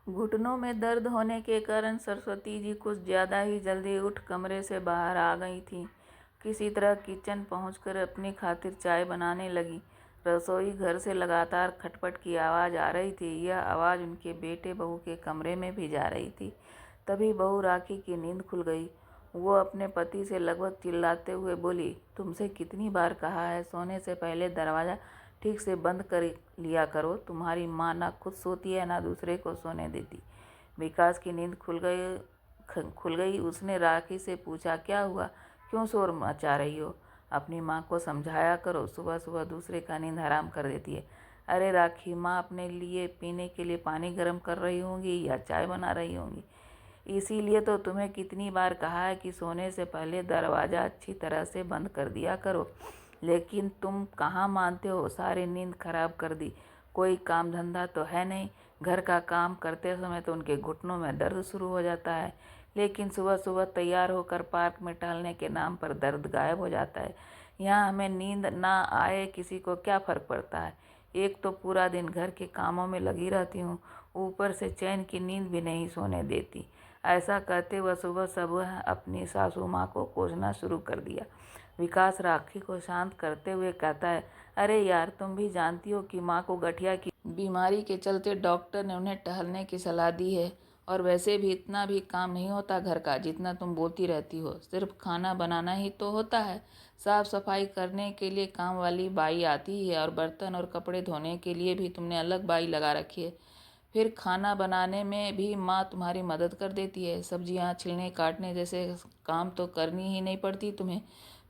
घुटनों में दर्द होने के कारण सरस्वती जी कुछ ज़्यादा ही जल्दी उठ कमरे से बाहर आ गई थीं। किसी तरह किचन पहुंचकर अपनी खातिर चाय बनाने लगी। रसोई घर से लगातार खटपट की आवाज़ आ रही थी। यह आवाज़ उनके बेटे बहू के कमरे में भी जा रही थी। तभी बहू राखी की नींद खुल गई। वो अपने पति से लगभग चिल्लाते हुए बोली, तुमसे कितनी बार कहा है सोने से पहले दरवाज़ा ठीक से बंद कर लिया करो। तुम्हारी माँ ना खुद सोती है ना दूसरे को सोने देती। विकास की नींद खुल गई। उसने राखी से पूछा, क्या हुआ, क्यों शोर मचा रही हो? अपनी माँ को समझाया करो, सुबह सुबह दूसरे का नींद हराम कर देती है। अरे राखी, माँ अपने लिए पीने के लिए पानी गर्म कर रही होंगी या चाय बना रही होंगी। इसीलिए तो तुम्हें कितनी बार कहा है कि सोने से पहले दरवाज़ा अच्छी तरह से बंद कर दिया करो, लेकिन तुम कहाँ मानते हो। सारी नींद खराब कर दी। कोई काम धंधा तो है नहीं। घर का काम करते समय तो उनके घुटनों में दर्द शुरू हो जाता है, लेकिन सुबह सुबह तैयार होकर पार्क में टहलने के नाम पर दर्द गायब हो जाता है। यहाँ हमें नींद ना आए किसी को क्या फ़र्क पड़ता है। एक तो पूरा दिन घर के कामों में लगी रहती हूँ, ऊपर से चैन की नींद भी नहीं सोने देती। ऐसा कहते हुए सुबह सुबह अपनी सासू माँ को कोसना शुरू कर दिया। विकास राखी को शांत करते हुए कहता है, अरे यार, तुम भी जानती हो कि माँ को गठिया की बीमारी के चलते डॉक्टर ने उन्हें टहलने की सलाह दी है। और वैसे भी इतना भी काम नहीं होता घर का जितना तुम बोलती रहती हो। सिर्फ खाना बनाना ही तो होता है। साफ सफाई करने के लिए काम वाली बाई आती है और बर्तन और कपड़े धोने के लिए भी तुमने अलग बाई लगा रखी है। फिर खाना बनाने में भी माँ तुम्हारी मदद कर देती है। सब्जियाँ छीलने काटने जैसे काम तो करनी ही नहीं पड़ती तुम्हें।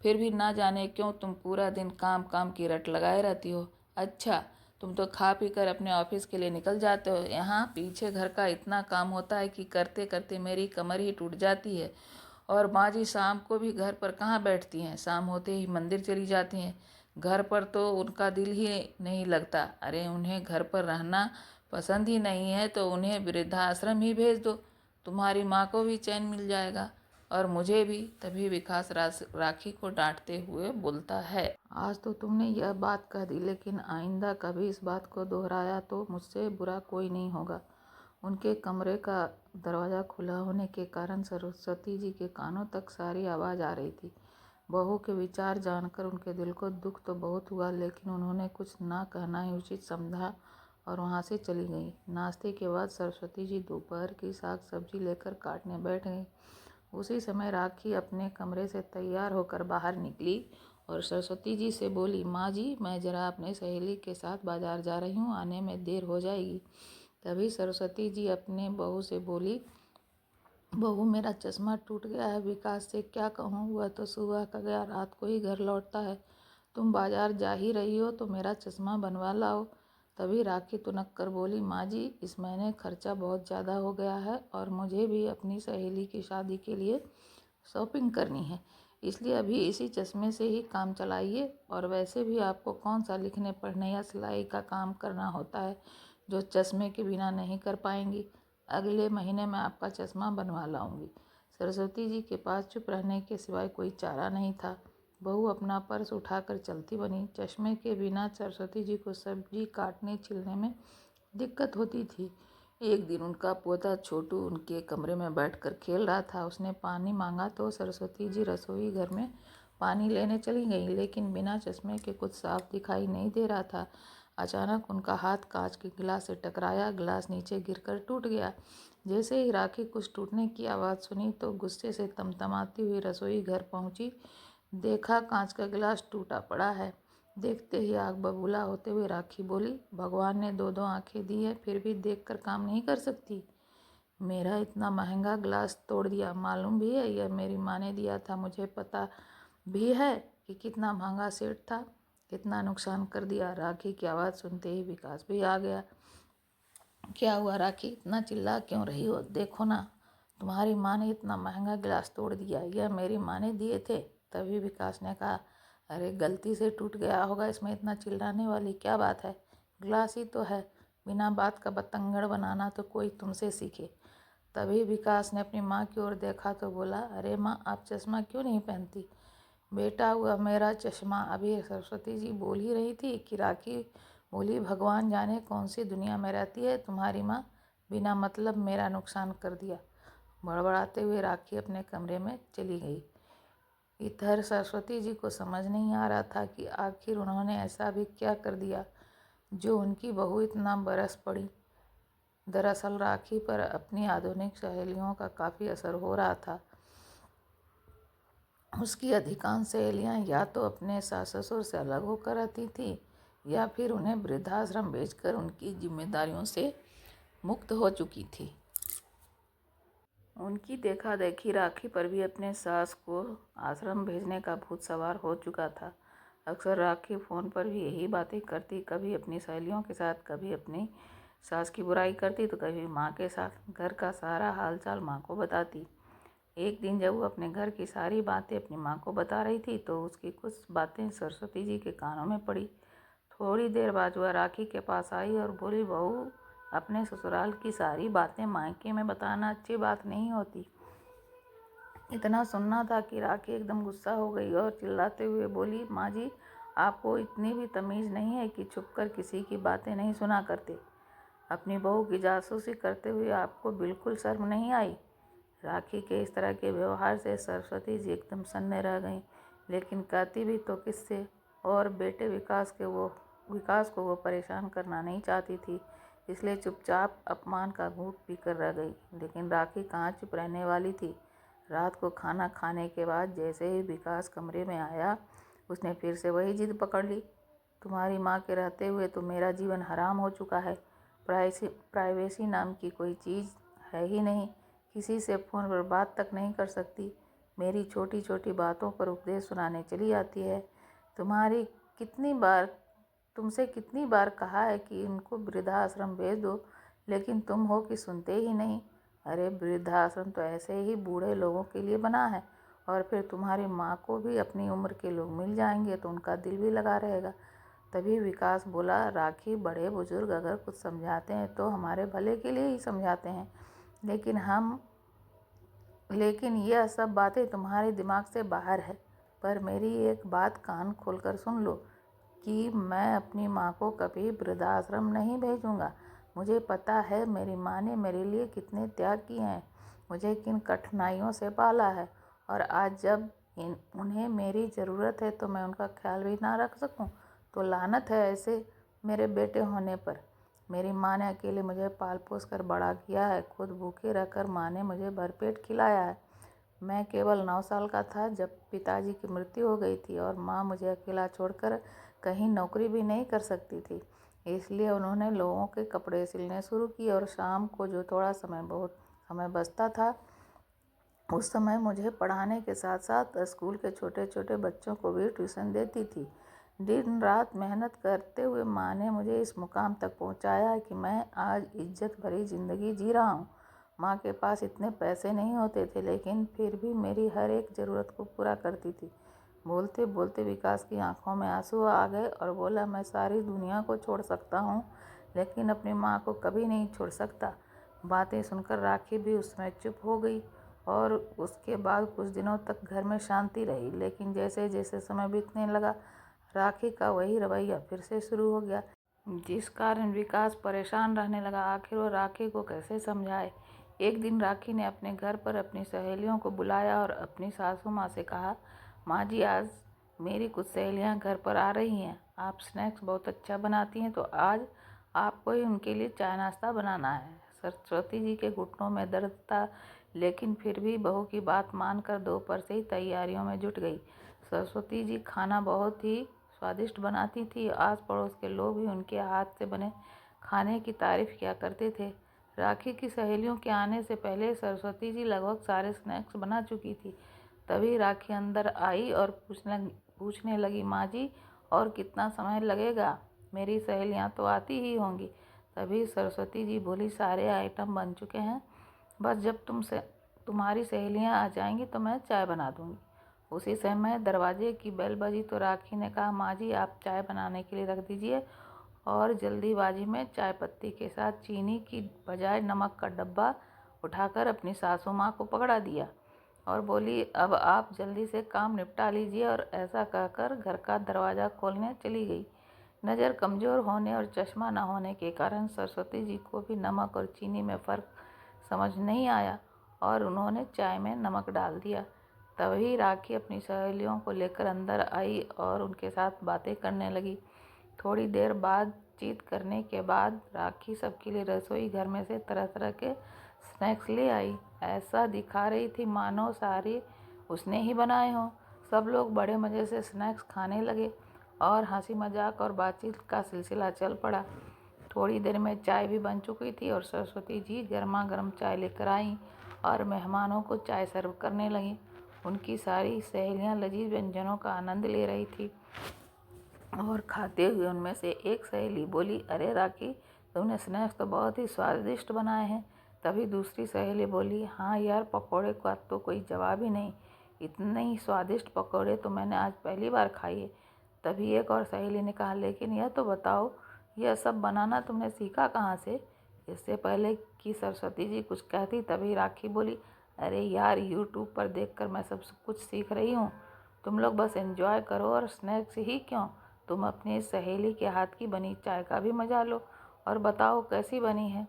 फिर भी ना जाने क्यों तुम पूरा दिन काम काम की रट लगाए रहती हो। अच्छा, तुम तो खा पी कर अपने ऑफिस के लिए निकल जाते हो। यहाँ पीछे घर का इतना काम होता है कि करते करते मेरी कमर ही टूट जाती है। और माँ जी शाम को भी घर पर कहाँ बैठती हैं, शाम होते ही मंदिर चली जाती हैं। घर पर तो उनका दिल ही नहीं लगता। अरे उन्हें घर पर रहना पसंद ही नहीं है तो उन्हें वृद्धाश्रम ही भेज दो। तुम्हारी माँ को भी चैन मिल जाएगा और मुझे भी। तभी विकास राखी को डांटते हुए बोलता है, आज तो तुमने यह बात कह दी, लेकिन आइंदा कभी इस बात को दोहराया तो मुझसे बुरा कोई नहीं होगा। उनके कमरे का दरवाज़ा खुला होने के कारण सरस्वती जी के कानों तक सारी आवाज़ आ रही थी। बहू के विचार जानकर उनके दिल को दुख तो बहुत हुआ, लेकिन उन्होंने कुछ ना कहना ही उचित समझा और वहाँ से चली गई। नाश्ते के बाद सरस्वती जी दोपहर की साग सब्जी लेकर काटने बैठ गई। उसी समय राखी अपने कमरे से तैयार होकर बाहर निकली और सरस्वती जी से बोली, माँ जी, मैं ज़रा अपने सहेली के साथ बाजार जा रही हूँ, आने में देर हो जाएगी। तभी सरस्वती जी अपने बहू से बोली, बहू, मेरा चश्मा टूट गया है। विकास से क्या कहूँ, वह तो सुबह का गया, रात को ही घर लौटता है। तुम बाजार जा ही रही हो तो मेरा चश्मा बनवा लाओ। तभी राखी तुनक कर बोली, माँ जी, इस महीने खर्चा बहुत ज़्यादा हो गया है और मुझे भी अपनी सहेली की शादी के लिए शॉपिंग करनी है, इसलिए अभी इसी चश्मे से ही काम चलाइए। और वैसे भी आपको कौन सा लिखने पढ़ने या सिलाई का काम करना होता है जो चश्मे के बिना नहीं कर पाएंगी। अगले महीने में आपका चश्मा बनवा लाऊंगी। सरस्वती जी के पास चुप रहने के सिवाय कोई चारा नहीं था। बहू अपना पर्स उठाकर चलती बनी। चश्मे के बिना सरस्वती जी को सब्जी काटने छिलने में दिक्कत होती थी। एक दिन उनका पोता छोटू उनके कमरे में बैठकर खेल रहा था। उसने पानी मांगा तो सरस्वती जी रसोई घर में पानी लेने चली गई, लेकिन बिना चश्मे के कुछ साफ दिखाई नहीं दे रहा था। अचानक उनका हाथ कांच के गिलास से टकराया, गिलास नीचे गिरकर टूट गया। जैसे ही राखी कुछ टूटने की आवाज़ सुनी तो गुस्से से तमतमाती हुई रसोई घर पहुंची। देखा कांच का गिलास टूटा पड़ा है। देखते ही आग बबूला होते हुए राखी बोली, भगवान ने दो दो आंखें दी है, फिर भी देखकर काम नहीं कर सकती। मेरा इतना महंगा गिलास तोड़ दिया, मालूम भी है यह मेरी माँ ने दिया था। मुझे पता भी है कि कितना महंगा सेट था, कितना नुकसान कर दिया। राखी की आवाज़ सुनते ही विकास भी आ गया। क्या हुआ राखी, इतना चिल्ला क्यों रही हो? देखो ना, तुम्हारी माँ ने इतना महंगा गिलास तोड़ दिया, यह मेरी माँ ने दिए थे। तभी विकास ने कहा, अरे गलती से टूट गया होगा, इसमें इतना चिल्लाने वाली क्या बात है, गिलास ही तो है। बिना बात का बतंगड़ बनाना तो कोई तुमसे सीखे। तभी विकास ने अपनी माँ की ओर देखा तो बोला, अरे माँ, आप चश्मा क्यों नहीं पहनती? बेटा, हुआ मेरा चश्मा। अभी सरस्वती जी बोल ही रही थी कि राखी बोली, भगवान जाने कौन सी दुनिया में रहती है तुम्हारी माँ। बिना मतलब मेरा नुकसान कर दिया। बड़बड़ाते हुए राखी अपने कमरे में चली गई। इधर सरस्वती जी को समझ नहीं आ रहा था कि आखिर उन्होंने ऐसा भी क्या कर दिया जो उनकी बहू इतना बरस पड़ी। दरअसल राखी पर अपनी आधुनिक सहेलियों का काफ़ी असर हो रहा था। उसकी अधिकांश सहेलियां या तो अपने सास ससुर से अलग होकर रहती थीं या फिर उन्हें वृद्धाश्रम भेजकर उनकी जिम्मेदारियों से मुक्त हो चुकी थी। उनकी देखा देखी राखी पर भी अपने सास को आश्रम भेजने का भूत सवार हो चुका था। अक्सर राखी फ़ोन पर भी यही बातें करती, कभी अपनी सहेलियों के साथ, कभी अपनी सास की बुराई करती तो कभी माँ के साथ। घर का सारा हालचाल माँ को बताती। एक दिन जब वो अपने घर की सारी बातें अपनी माँ को बता रही थी तो उसकी कुछ बातें सरस्वती जी के कानों में पड़ी। थोड़ी देर बाद वह राखी के पास आई और बोली, बहू, अपने ससुराल की सारी बातें मायके में बताना अच्छी बात नहीं होती। इतना सुनना था कि राखी एकदम गुस्सा हो गई और चिल्लाते हुए बोली, माँ जी, आपको इतनी भी तमीज़ नहीं है कि छुपकर किसी की बातें नहीं सुना करते। अपनी बहू की जासूसी करते हुए आपको बिल्कुल शर्म नहीं आई। राखी के इस तरह के व्यवहार से सरस्वती जी एकदम सन्ने रह गईं, लेकिन कहती भी तो किससे, और बेटे विकास को वो परेशान करना नहीं चाहती थी, इसलिए चुपचाप अपमान का घूंट पीकर रह गई। लेकिन राखी कहाँ चुप रहने वाली थी। रात को खाना खाने के बाद जैसे ही विकास कमरे में आया, उसने फिर से वही जिद पकड़ ली। तुम्हारी माँ के रहते हुए तो मेरा जीवन हराम हो चुका है। प्राइवेसी नाम की कोई चीज़ है ही नहीं। किसी से फ़ोन पर बात तक नहीं कर सकती। मेरी छोटी छोटी बातों पर उपदेश सुनाने चली आती है। तुमसे कितनी बार कहा है कि इनको वृद्धाश्रम भेज दो, लेकिन तुम हो कि सुनते ही नहीं। अरे वृद्धाश्रम तो ऐसे ही बूढ़े लोगों के लिए बना है, और फिर तुम्हारी माँ को भी अपनी उम्र के लोग मिल जाएंगे तो उनका दिल भी लगा रहेगा। तभी विकास बोला, राखी, बड़े बुजुर्ग अगर कुछ समझाते हैं तो हमारे भले के लिए ही समझाते हैं, लेकिन यह सब बातें तुम्हारे दिमाग से बाहर है। पर मेरी एक बात कान खोलकर सुन लो कि मैं अपनी माँ को कभी वृद्धाश्रम नहीं भेजूंगा। मुझे पता है मेरी माँ ने मेरे लिए कितने त्याग किए हैं, मुझे किन कठिनाइयों से पाला है, और आज जब उन्हें मेरी ज़रूरत है तो मैं उनका ख्याल भी ना रख सकूं, तो लानत है ऐसे मेरे बेटे होने पर। मेरी माँ ने अकेले मुझे पाल पोस कर बड़ा किया है। खुद भूखे रहकर माँ ने मुझे भरपेट खिलाया है। मैं केवल 9 साल का था जब पिताजी की मृत्यु हो गई थी और माँ मुझे अकेला छोड़कर कहीं नौकरी भी नहीं कर सकती थी। इसलिए उन्होंने लोगों के कपड़े सिलने शुरू किए और शाम को जो बहुत समय बचता था, उस समय मुझे पढ़ाने के साथ साथ स्कूल के छोटे छोटे बच्चों को भी ट्यूशन देती थी। दिन रात मेहनत करते हुए माँ ने मुझे इस मुकाम तक पहुँचाया कि मैं आज इज्जत भरी ज़िंदगी जी रहा हूँ। माँ के पास इतने पैसे नहीं होते थे, लेकिन फिर भी मेरी हर एक ज़रूरत को पूरा करती थी। बोलते बोलते विकास की आंखों में आंसू आ गए और बोला, मैं सारी दुनिया को छोड़ सकता हूँ, लेकिन अपनी माँ को कभी नहीं छोड़ सकता। बातें सुनकर राखी भी उस समय चुप हो गई और उसके बाद कुछ दिनों तक घर में शांति रही। लेकिन जैसे जैसे समय बीतने लगा, राखी का वही रवैया फिर से शुरू हो गया, जिस कारण विकास परेशान रहने लगा। आखिर वो राखी को कैसे समझाए। एक दिन राखी ने अपने घर पर अपनी सहेलियों को बुलाया और अपनी सासू माँ से कहा, माँ जी, आज मेरी कुछ सहेलियाँ घर पर आ रही हैं। आप स्नैक्स बहुत अच्छा बनाती हैं, तो आज आपको ही उनके लिए चाय नाश्ता बनाना है। सरस्वती जी के घुटनों में दर्द था, लेकिन फिर भी बहू की बात मानकर दोपहर से ही तैयारियों में जुट गई। सरस्वती जी खाना बहुत ही स्वादिष्ट बनाती थी। आस पड़ोस के लोग भी उनके हाथ से बने खाने की तारीफ किया करते थे। राखी की सहेलियों के आने से पहले सरस्वती जी लगभग सारे स्नैक्स बना चुकी थी। तभी राखी अंदर आई और पूछने लगी, माँ जी, और कितना समय लगेगा? मेरी सहेलियाँ तो आती ही होंगी। तभी सरस्वती जी बोली, सारे आइटम बन चुके हैं, बस जब तुम्हारी सहेलियाँ आ जाएंगी तो मैं चाय बना दूंगी। उसी समय दरवाजे की बेल बजी तो राखी ने कहा, माँ जी, आप चाय बनाने के लिए रख दीजिए, और जल्दीबाजी में चाय पत्ती के साथ चीनी की बजाय नमक का डब्बा उठाकर अपनी सासू माँ को पकड़ा दिया और बोली, अब आप जल्दी से काम निपटा लीजिए। और ऐसा कहकर घर का दरवाज़ा खोलने चली गई। नज़र कमज़ोर होने और चश्मा न होने के कारण सरस्वती जी को भी नमक और चीनी में फ़र्क समझ नहीं आया और उन्होंने चाय में नमक डाल दिया। तभी राखी अपनी सहेलियों को लेकर अंदर आई और उनके साथ बातें करने लगी। थोड़ी देर बातचीत करने के बाद राखी सबके लिए रसोई घर में से तरह तरह के स्नैक्स ले आई। ऐसा दिखा रही थी मानो सारे उसने ही बनाए हों। सब लोग बड़े मज़े से स्नैक्स खाने लगे और हंसी मजाक और बातचीत का सिलसिला चल पड़ा। थोड़ी देर में चाय भी बन चुकी थी और सरस्वती जी गर्मा गर्म चाय लेकर आईं और मेहमानों को चाय सर्व करने लगीं। उनकी सारी सहेलियां लजीज व्यंजनों का आनंद ले रही थी और खाते हुए उनमें से एक सहेली बोली, अरे राखी, तुमने स्नैक्स तो बहुत ही स्वादिष्ट बनाए हैं। तभी दूसरी सहेली बोली, हाँ यार, पकौड़े का तो कोई जवाब ही नहीं। इतने ही स्वादिष्ट पकौड़े तो मैंने आज पहली बार खाई है। तभी एक और सहेली ने कहा, लेकिन यह तो बताओ, यह सब बनाना तुमने सीखा कहाँ से? इससे पहले कि सरस्वती जी कुछ कहती तभी राखी बोली, अरे यार, यूट्यूब पर देखकर मैं सब कुछ सीख रही हूँ। तुम लोग बस एंजॉय करो और स्नैक्स ही क्यों, तुम अपनी सहेली के हाथ की बनी चाय का भी मजा लो और बताओ कैसी बनी है।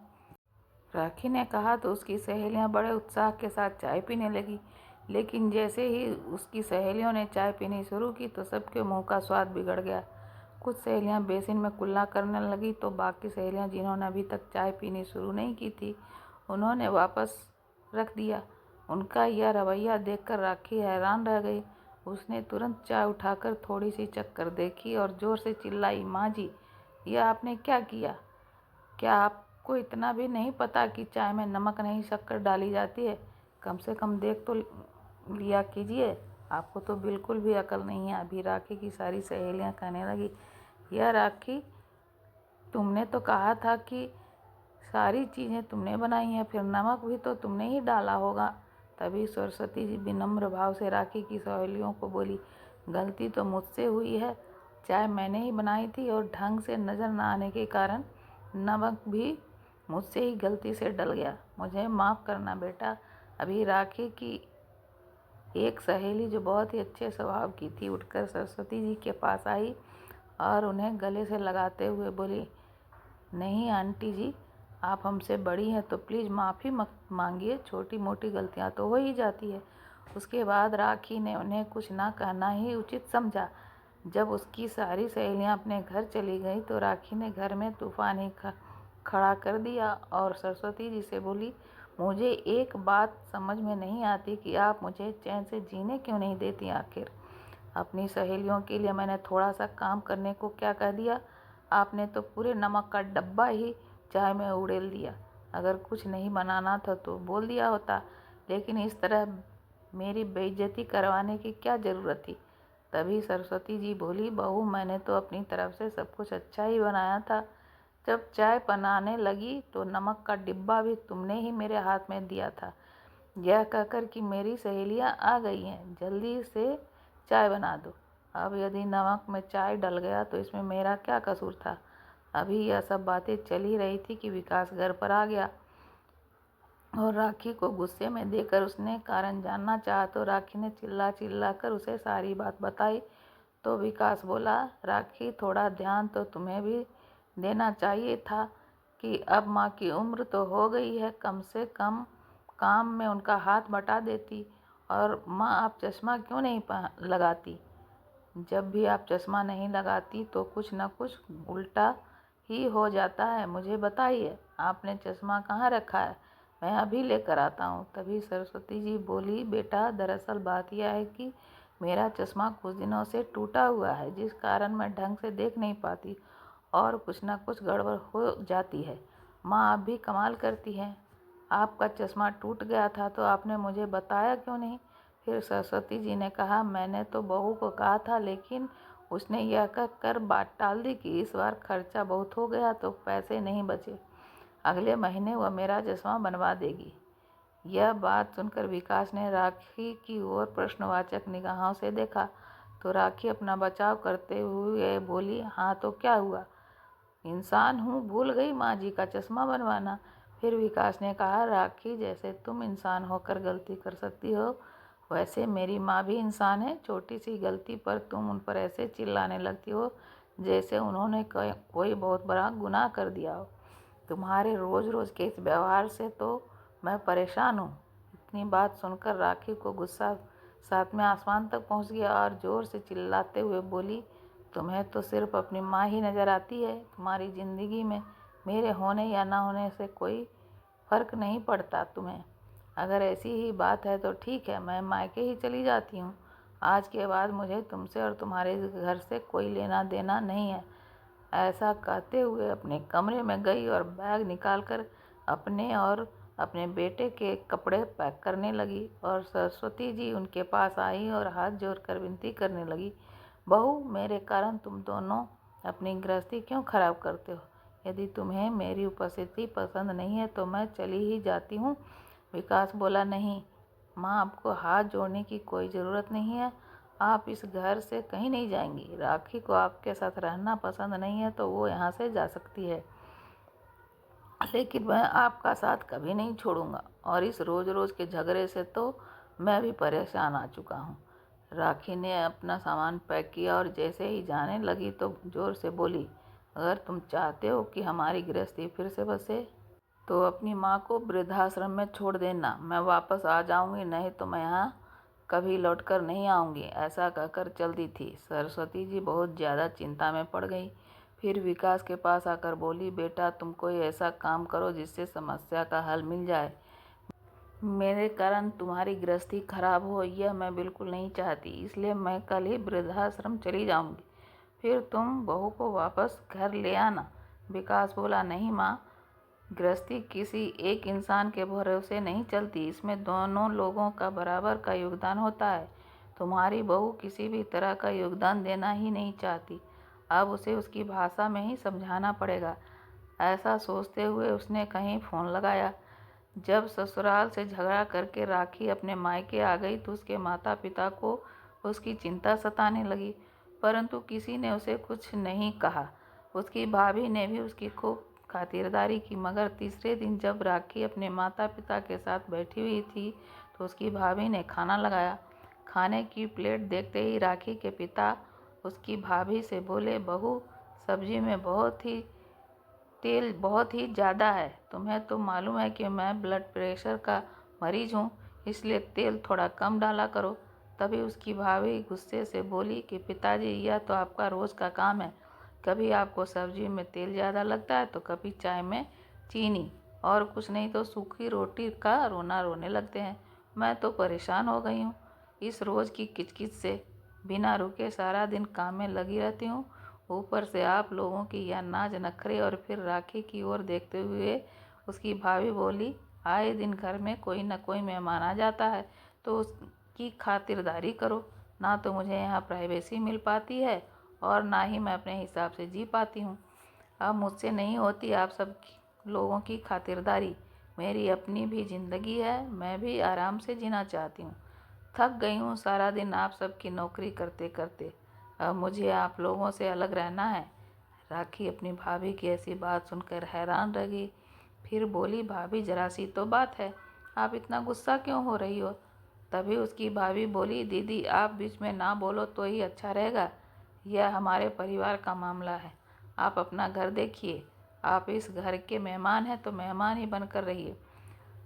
राखी ने कहा तो उसकी सहेलियां बड़े उत्साह के साथ चाय पीने लगी। लेकिन जैसे ही उसकी सहेलियों ने चाय पीनी शुरू की तो सबके मुंह का स्वाद बिगड़ गया। कुछ सहेलियां बेसिन में कुल्ला करने लगी तो बाकी सहेलियां, जिन्होंने अभी तक चाय पीनी शुरू नहीं की थी, उन्होंने वापस रख दिया। उनका यह रवैया देखकर राखी हैरान रह गई। उसने तुरंत चाय उठाकर थोड़ी सी चक्कर देखी और जोर से चिल्लाई, माँ जी, यह आपने क्या किया? क्या आपको इतना भी नहीं पता कि चाय में नमक नहीं शक्कर डाली जाती है? कम से कम देख तो लिया कीजिए। आपको तो बिल्कुल भी अकल नहीं है। अभी राखी की सारी सहेलियां कहने लगी, यह राखी, तुमने तो कहा था कि सारी चीज़ें तुमने बनाई हैं, फिर नमक भी तो तुमने ही डाला होगा। तभी सरस्वती जी विनम्र भाव से राखी की सहेलियों को बोली, गलती तो मुझसे हुई है। चाय मैंने ही बनाई थी और ढंग से नज़र न आने के कारण नमक भी मुझसे ही गलती से डल गया। मुझे माफ़ करना बेटा। अभी राखी की एक सहेली जो बहुत ही अच्छे स्वभाव की थी उठकर सरस्वती जी के पास आई और उन्हें गले से लगाते हुए बोली, नहीं आंटी जी, आप हमसे बड़ी हैं तो प्लीज़ माफ़ी मत मांगिए, छोटी मोटी गलतियां तो हो ही जाती है। उसके बाद राखी ने उन्हें कुछ ना कहना ही उचित समझा। जब उसकी सारी सहेलियां अपने घर चली गई तो राखी ने घर में तूफान ही खड़ा कर दिया और सरस्वती जी से बोली, मुझे एक बात समझ में नहीं आती कि आप मुझे चैन से जीने क्यों नहीं देती आखिर। अपनी सहेलियों के लिए मैंने थोड़ा सा काम करने को क्या कह दिया? आपने तो पूरे नमक का डब्बा ही चाय में उड़ेल दिया। अगर कुछ नहीं बनाना था तो बोल दिया होता, लेकिन इस तरह मेरी बेइज्जती करवाने की क्या ज़रूरत थी? तभी सरस्वती जी बोली, बहू, मैंने तो अपनी तरफ से सब कुछ अच्छा ही बनाया था। जब चाय बनाने लगी तो नमक का डिब्बा भी तुमने ही मेरे हाथ में दिया था, यह कहकर कि मेरी सहेलियां आ गई हैं, जल्दी से चाय बना दो। अब यदि नमक में चाय डल गया तो इसमें मेरा क्या कसूर था? अभी यह सब बातें चल ही रही थी कि विकास घर पर आ गया और राखी को गुस्से में देखकर उसने कारण जानना चाहा तो राखी ने चिल्ला चिल्ला कर उसे सारी बात बताई। तो विकास बोला, राखी, थोड़ा ध्यान तो तुम्हें भी देना चाहिए था कि अब माँ की उम्र तो हो गई है, कम से कम काम में उनका हाथ बटा देती। और माँ, आप चश्मा क्यों नहीं लगाती? जब भी आप चश्मा नहीं लगाती तो कुछ न कुछ उल्टा ही हो जाता है। मुझे बताइए, आपने चश्मा कहाँ रखा है? मैं अभी लेकर आता हूँ। तभी सरस्वती जी बोली, बेटा, दरअसल बात यह है कि मेरा चश्मा कुछ दिनों से टूटा हुआ है, जिस कारण मैं ढंग से देख नहीं पाती और कुछ न कुछ गड़बड़ हो जाती है। माँ, आप भी कमाल करती हैं। आपका चश्मा टूट गया था तो आपने मुझे बताया क्यों नहीं? फिर सरस्वती जी ने कहा, मैंने तो बहू को कहा था, लेकिन उसने यह कहकर बात टाल दी कि इस बार खर्चा बहुत हो गया तो पैसे नहीं बचे। अगले महीने वह मेरा चश्मा बनवा देगी। यह बात सुनकर विकास ने राखी की ओर प्रश्नवाचक निगाहों से देखा तो राखी अपना बचाव करते हुए बोली, हाँ तो क्या हुआ? इंसान हूँ, भूल गई माँ जी का चश्मा बनवाना। फिर विकास ने कहा, राखी, जैसे तुम इंसान होकर गलती कर सकती हो, वैसे मेरी माँ भी इंसान है। छोटी सी गलती पर तुम उन पर ऐसे चिल्लाने लगती हो जैसे उन्होंने कोई बहुत बड़ा गुनाह कर दिया हो। तुम्हारे रोज़ रोज़ के इस व्यवहार से तो मैं परेशान हूँ। इतनी बात सुनकर राखी को गुस्सा सातवें आसमान तक पहुँच गया और ज़ोर से चिल्लाते हुए बोली, तुम्हें तो सिर्फ अपनी माँ ही नज़र आती है। तुम्हारी ज़िंदगी में मेरे होने या ना होने से कोई फ़र्क नहीं पड़ता तुम्हें। अगर ऐसी ही बात है तो ठीक है, मैं मायके ही चली जाती हूँ। आज के बाद मुझे तुमसे और तुम्हारे घर से कोई लेना देना नहीं है। ऐसा कहते हुए अपने कमरे में गई और बैग निकालकर अपने और अपने बेटे के कपड़े पैक करने लगी। और सरस्वती जी उनके पास आई और हाथ जोड़कर विनती करने लगी, बहू, मेरे कारण तुम दोनों अपनी गृहस्थी क्यों खराब करते हो? यदि तुम्हें मेरी उपस्थिति पसंद नहीं है तो मैं चली ही जाती हूँ। विकास बोला, नहीं माँ, आपको हाथ जोड़ने की कोई ज़रूरत नहीं है। आप इस घर से कहीं नहीं जाएंगी। राखी को आपके साथ रहना पसंद नहीं है तो वो यहाँ से जा सकती है, लेकिन मैं आपका साथ कभी नहीं छोड़ूंगा। और इस रोज़ रोज़ के झगड़े से तो मैं भी परेशान आ चुका हूँ। राखी ने अपना सामान पैक किया और जैसे ही जाने लगी तो ज़ोर से बोली, अगर तुम चाहते हो कि हमारी गृहस्थी फिर से बसे तो अपनी माँ को वृद्धाश्रम में छोड़ देना। मैं वापस आ जाऊंगी, नहीं तो मैं यहाँ कभी लौटकर नहीं आऊंगी। ऐसा कहकर चल दी थी। सरस्वती जी बहुत ज़्यादा चिंता में पड़ गई। फिर विकास के पास आकर बोली, बेटा, तुम कोई ऐसा काम करो जिससे समस्या का हल मिल जाए। मेरे कारण तुम्हारी गृहस्थी खराब हो यह मैं बिल्कुल नहीं चाहती, इसलिए मैं कल ही वृद्धाश्रम चली जाऊंगी। फिर तुम बहू को वापस घर ले आना। विकास बोला, नहीं माँ, गृहस्थी किसी एक इंसान के भरोसे नहीं चलती, इसमें दोनों लोगों का बराबर का योगदान होता है। तुम्हारी बहू किसी भी तरह का योगदान देना ही नहीं चाहती, अब उसे उसकी भाषा में ही समझाना पड़ेगा। ऐसा सोचते हुए उसने कहीं फ़ोन लगाया। जब ससुराल से झगड़ा करके राखी अपने मायके आ गई तो उसके माता पिता को उसकी चिंता सताने लगी, परंतु किसी ने उसे कुछ नहीं कहा। उसकी भाभी ने भी उसकी खूब खातिरदारी की, मगर तीसरे दिन जब राखी अपने माता पिता के साथ बैठी हुई थी तो उसकी भाभी ने खाना लगाया। खाने की प्लेट देखते ही राखी के पिता उसकी भाभी से बोले, बहू, सब्जी में तेल बहुत ही ज़्यादा है। तुम्हें तो मालूम है कि मैं ब्लड प्रेशर का मरीज हूँ, इसलिए तेल थोड़ा कम डाला करो। तभी उसकी भाभी गुस्से से बोली कि पिताजी, यह तो आपका रोज़ का काम है। कभी आपको सब्जी में तेल ज़्यादा लगता है तो कभी चाय में चीनी, और कुछ नहीं तो सूखी रोटी का रोना रोने लगते हैं। मैं तो परेशान हो गई हूँ इस रोज़ की किचकिच से। बिना रुके सारा दिन काम में लगी रहती हूँ, ऊपर से आप लोगों की यह नाज नखरे। और फिर राखी की ओर देखते हुए उसकी भाभी बोली, आए दिन घर में कोई न कोई मेहमान आ जाता है तो उसकी खातिरदारी करो। ना तो मुझे यहाँ प्राइवेसी मिल पाती है और ना ही मैं अपने हिसाब से जी पाती हूँ। अब मुझसे नहीं होती आप सब लोगों की खातिरदारी। मेरी अपनी भी ज़िंदगी है, मैं भी आराम से जीना चाहती हूँ। थक गई हूँ सारा दिन आप सबकी नौकरी करते करते, अब मुझे आप लोगों से अलग रहना है। राखी अपनी भाभी की ऐसी बात सुनकर हैरान रह गई। फिर बोली, भाभी, जरा सी तो बात है, आप इतना गुस्सा क्यों हो रही हो? तभी उसकी भाभी बोली, दीदी, आप बीच में ना बोलो तो ही अच्छा रहेगा। यह हमारे परिवार का मामला है, आप अपना घर देखिए। आप इस घर के मेहमान हैं तो मेहमान ही बनकर रहिए।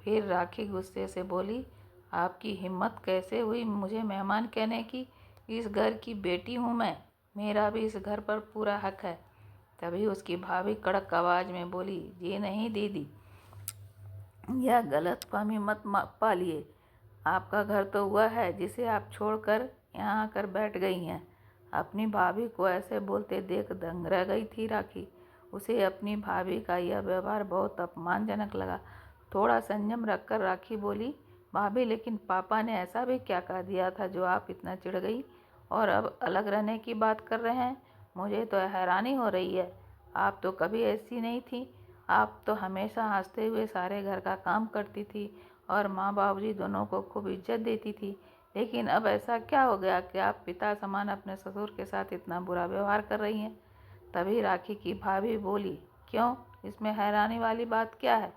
फिर राखी गुस्से से बोली, आपकी हिम्मत कैसे हुई मुझे मेहमान कहने की? इस घर की बेटी हूँ मैं, मेरा भी इस घर पर पूरा हक है। तभी उसकी भाभी कड़क आवाज़ में बोली, जी नहीं दीदी, यह गलतफहमी मत पालिए। आपका घर तो वह है जिसे आप छोड़कर यहाँ आकर बैठ गई हैं। अपनी भाभी को ऐसे बोलते देख दंग रह गई थी राखी। उसे अपनी भाभी का यह व्यवहार बहुत अपमानजनक लगा। थोड़ा संयम रखकर राखी बोली, भाभी, लेकिन पापा ने ऐसा भी क्या कह दिया था जो आप इतना चिढ़ गई और अब अलग रहने की बात कर रहे हैं? मुझे तो हैरानी हो रही है, आप तो कभी ऐसी नहीं थी। आप तो हमेशा हंसते हुए सारे घर का काम करती थी और माँ बाबूजी दोनों को खूब इज्जत देती थी, लेकिन अब ऐसा क्या हो गया कि आप पिता समान अपने ससुर के साथ इतना बुरा व्यवहार कर रही हैं? तभी राखी की भाभी बोली, क्यों, इसमें हैरानी वाली बात क्या है?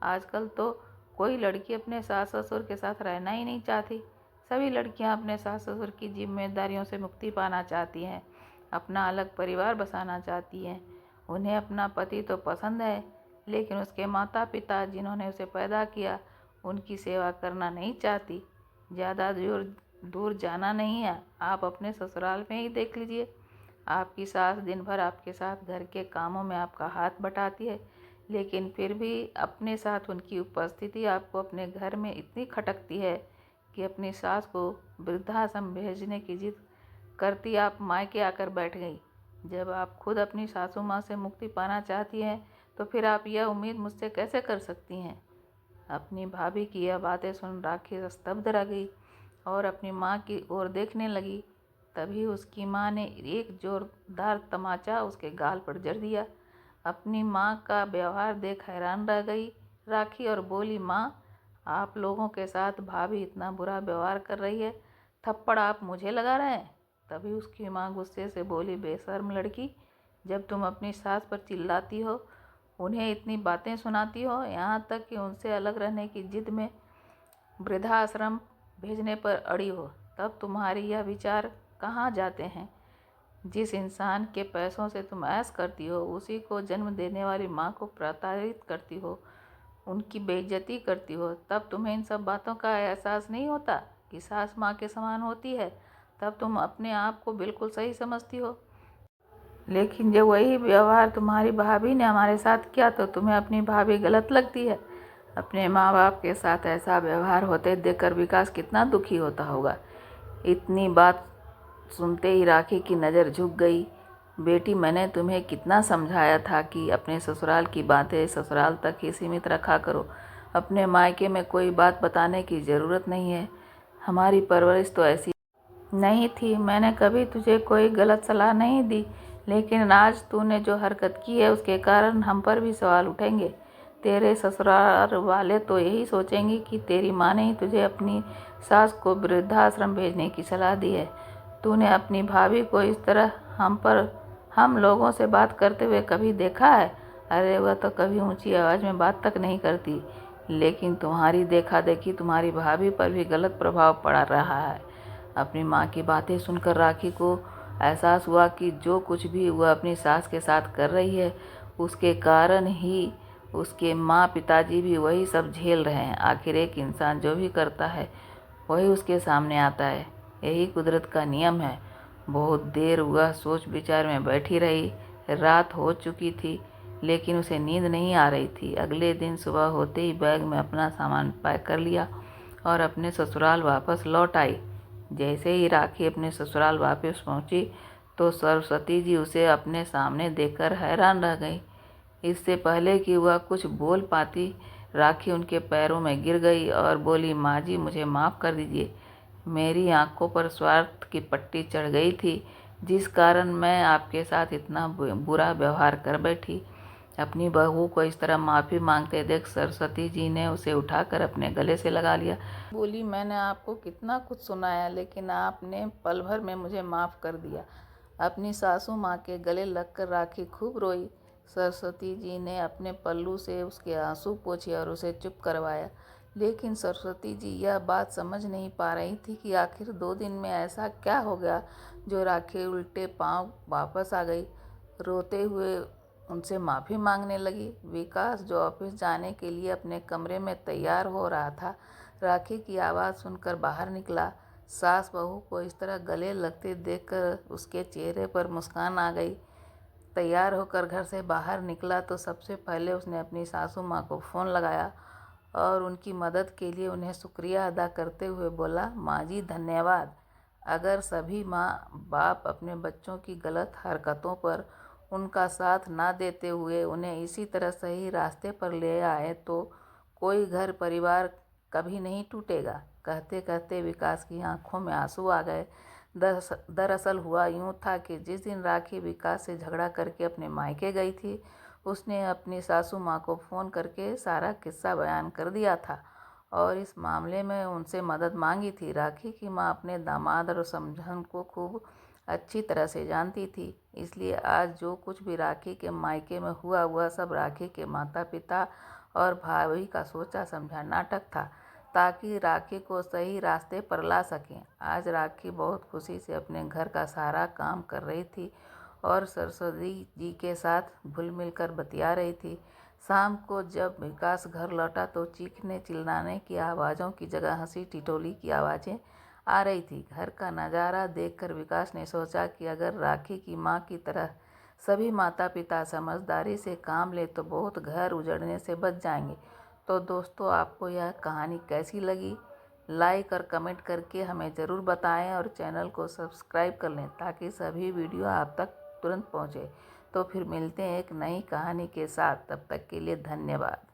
आजकल तो कोई लड़की अपने सास ससुर के साथ रहना ही नहीं चाहती। सभी लड़कियां अपने सास ससुर की जिम्मेदारियों से मुक्ति पाना चाहती हैं। अपना अलग परिवार बसाना चाहती है। उन्हें अपना पति तो पसंद है, लेकिन उसके माता पिता जिन्होंने उसे पैदा किया उनकी सेवा करना नहीं चाहती। ज़्यादा दूर जाना नहीं है, आप अपने ससुराल में ही देख लीजिए। आपकी सास दिन भर आपके साथ घर के कामों में आपका हाथ बटाती है, लेकिन फिर भी अपने साथ उनकी उपस्थिति आपको अपने घर में इतनी खटकती है कि अपनी सास को वृद्धाश्रम भेजने की जिद करती आप मायके आकर बैठ गई। जब आप खुद अपनी सासू माँ से मुक्ति पाना चाहती हैं, तो फिर आप यह उम्मीद मुझसे कैसे कर सकती हैं? अपनी भाभी की यह बातें सुन राखी स्तब्ध रह गई और अपनी माँ की ओर देखने लगी। तभी उसकी माँ ने एक जोरदार तमाचा उसके गाल पर जड़ दिया। अपनी माँ का व्यवहार देख हैरान रह गई राखी और बोली, माँ, आप लोगों के साथ भाभी इतना बुरा व्यवहार कर रही है, थप्पड़ आप मुझे लगा रहे हैं? तभी उसकी माँ गुस्से से बोली, बेशर्म लड़की, जब तुम अपनी सास पर चिल्लाती हो, उन्हें इतनी बातें सुनाती हो, यहाँ तक कि उनसे अलग रहने की जिद में वृद्धाश्रम भेजने पर अड़ी हो, तब तुम्हारी यह विचार कहाँ जाते हैं? जिस इंसान के पैसों से तुम ऐश करती हो, उसी को जन्म देने वाली माँ को प्रताड़ित करती हो, उनकी बेइज्जती करती हो, तब तुम्हें इन सब बातों का एहसास नहीं होता कि सास माँ के समान होती है? तब तुम अपने आप को बिल्कुल सही समझती हो। लेकिन जब वही व्यवहार तुम्हारी भाभी ने हमारे साथ किया तो तुम्हें अपनी भाभी गलत लगती है। अपने माँ बाप के साथ ऐसा व्यवहार होते देखकर विकास कितना दुखी होता होगा। इतनी बात सुनते ही राखी की नज़र झुक गई। बेटी, मैंने तुम्हें कितना समझाया था कि अपने ससुराल की बातें ससुराल तक ही सीमित रखा करो। अपने मायके में कोई बात बताने की ज़रूरत नहीं है। हमारी परवरिश तो ऐसी नहीं थी। मैंने कभी तुझे कोई गलत सलाह नहीं दी, लेकिन आज तूने जो हरकत की है उसके कारण हम पर भी सवाल उठेंगे। तेरे ससुराल वाले तो यही सोचेंगे कि तेरी माँ ने ही तुझे अपनी सास को वृद्धाश्रम भेजने की सलाह दी है। तूने अपनी भाभी को इस तरह हम लोगों से बात करते हुए कभी देखा है? अरे वह तो कभी ऊंची आवाज़ में बात तक नहीं करती, लेकिन तुम्हारी देखा देखी तुम्हारी भाभी पर भी गलत प्रभाव पड़ रहा है। अपनी माँ की बातें सुनकर राखी को एहसास हुआ कि जो कुछ भी वह अपनी सास के साथ कर रही है, उसके कारण ही उसके माँ पिताजी भी वही सब झेल रहे हैं। आखिर एक इंसान जो भी करता है वही उसके सामने आता है, यही कुदरत का नियम है। बहुत देर वह सोच विचार में बैठी रही। रात हो चुकी थी, लेकिन उसे नींद नहीं आ रही थी। अगले दिन सुबह होते ही बैग में अपना सामान पैक कर लिया और अपने ससुराल वापस लौट आई। जैसे ही राखी अपने ससुराल वापस पहुंची तो सरस्वती जी उसे अपने सामने देखकर हैरान रह गई। इससे पहले कि वह कुछ बोल पाती, राखी उनके पैरों में गिर गई और बोली, माँ जी, मुझे माफ़ कर दीजिए। मेरी आंखों पर स्वार्थ की पट्टी चढ़ गई थी, जिस कारण मैं आपके साथ इतना बुरा व्यवहार कर बैठी। अपनी बहू को इस तरह माफ़ी मांगते देख सरस्वती जी ने उसे उठाकर अपने गले से लगा लिया। बोली, मैंने आपको कितना कुछ सुनाया, लेकिन आपने पल भर में मुझे माफ़ कर दिया। अपनी सासू माँ के गले लगकर राखी खूब रोई। सरस्वती जी ने अपने पल्लू से उसके आंसू पोंछे और उसे चुप करवाया। लेकिन सरस्वती जी यह बात समझ नहीं पा रही थी कि आखिर 2 दिन में ऐसा क्या हो गया जो राखी उल्टे पांव वापस आ गई। रोते हुए उनसे माफ़ी मांगने लगी। विकास, जो ऑफिस जाने के लिए अपने कमरे में तैयार हो रहा था, राखी की आवाज़ सुनकर बाहर निकला। सास बहू को इस तरह गले लगते देखकर उसके चेहरे पर मुस्कान आ गई। तैयार होकर घर से बाहर निकला तो सबसे पहले उसने अपनी सासू माँ को फ़ोन लगाया और उनकी मदद के लिए उन्हें शुक्रिया अदा करते हुए बोला, माँ जी, धन्यवाद। अगर सभी माँ बाप अपने बच्चों की गलत हरकतों पर उनका साथ ना देते हुए उन्हें इसी तरह सही रास्ते पर ले आए तो कोई घर परिवार कभी नहीं टूटेगा। कहते कहते विकास की आंखों में आंसू आ गए। दरअसल हुआ यूँ था कि जिस दिन राखी विकास से झगड़ा करके अपने मायके गई थी, उसने अपनी सासू माँ को फ़ोन करके सारा किस्सा बयान कर दिया था और इस मामले में उनसे मदद मांगी थी। राखी की माँ अपने दामाद और समधन को खूब अच्छी तरह से जानती थी, इसलिए आज जो कुछ भी राखी के मायके में हुआ वह सब राखी के माता पिता और भाभी का सोचा समझा नाटक था। ताकि राखी को सही रास्ते पर ला सकें। आज राखी बहुत खुशी से अपने घर का सारा काम कर रही थी और सरस्वती जी के साथ घुल मिलकर बतिया रही थी। शाम को जब विकास घर लौटा तो चीखने चिल्लाने की आवाज़ों की जगह हंसी ठिठोली की आवाज़ें आ रही थी। घर का नज़ारा देखकर विकास ने सोचा कि अगर राखी की माँ की तरह सभी माता पिता समझदारी से काम ले तो बहुत घर उजड़ने से बच जाएंगे। तो दोस्तों, आपको यह कहानी कैसी लगी? लाइक और कमेंट करके हमें ज़रूर बताएं और चैनल को सब्सक्राइब कर लें ताकि सभी वीडियो आप तक तुरंत पहुंचे। तो फिर मिलते हैं एक नई कहानी के साथ। तब तक के लिए धन्यवाद।